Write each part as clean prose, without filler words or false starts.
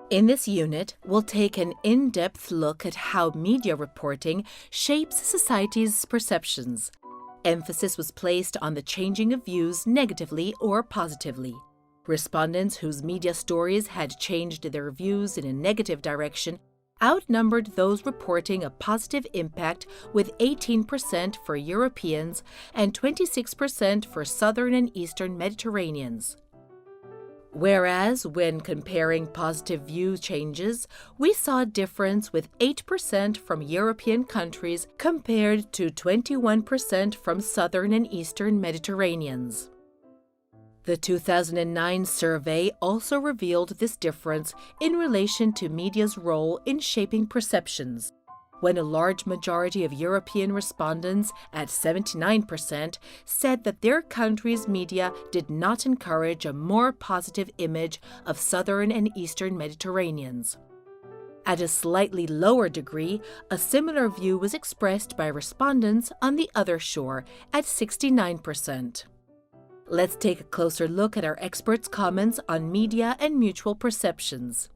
In this unit, we'll take an in-depth look at how media reporting shapes society's perceptions. Emphasis was placed on the changing of views negatively or positively. Respondents whose media stories had changed their views in a negative direction outnumbered those reporting a positive impact, with 18% for Europeans and 26% for Southern and Eastern Mediterraneans. Whereas, when comparing positive view changes, we saw a difference with 8% from European countries compared to 21% from Southern and Eastern Mediterraneans. The 2009 survey also revealed this difference in relation to media's role in shaping perceptions, when a large majority of European respondents, at 79%, said that their country's media did not encourage a more positive image of Southern and Eastern Mediterraneans. At a slightly lower degree, a similar view was expressed by respondents on the other shore, at 69%. Let's take a closer look at our experts' comments on media and mutual perceptions.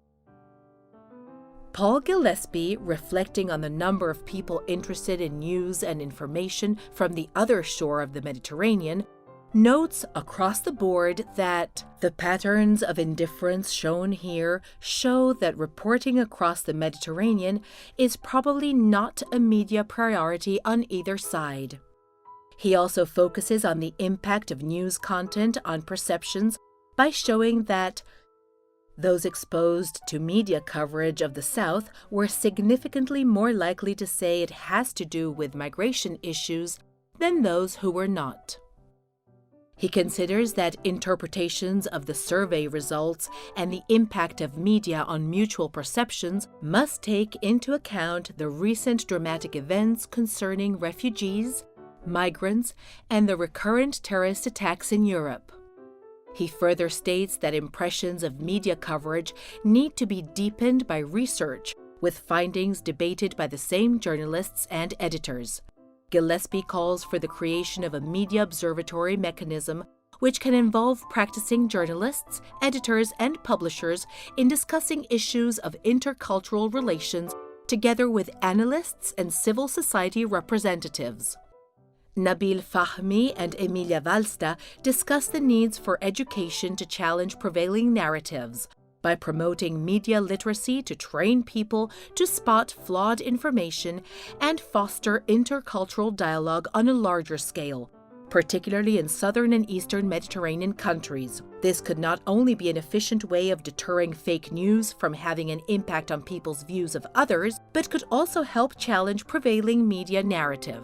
Paul Gillespie, reflecting on the number of people interested in news and information from the other shore of the Mediterranean, notes across the board that the patterns of indifference shown here show that reporting across the Mediterranean is probably not a media priority on either side. He also focuses on the impact of news content on perceptions by showing that those exposed to media coverage of the South were significantly more likely to say it has to do with migration issues than those who were not. He considers that interpretations of the survey results and the impact of media on mutual perceptions must take into account the recent dramatic events concerning refugees, migrants, and the recurrent terrorist attacks in Europe. He further states that impressions of media coverage need to be deepened by research, with findings debated by the same journalists and editors. Gillespie calls for the creation of a media observatory mechanism which can involve practicing journalists, editors, and publishers in discussing issues of intercultural relations together with analysts and civil society representatives. Nabil Fahmy and Emilia Valsta discuss the needs for education to challenge prevailing narratives by promoting media literacy to train people to spot flawed information and foster intercultural dialogue on a larger scale, particularly in Southern and Eastern Mediterranean countries. This could not only be an efficient way of deterring fake news from having an impact on people's views of others, but could also help challenge prevailing media narrative.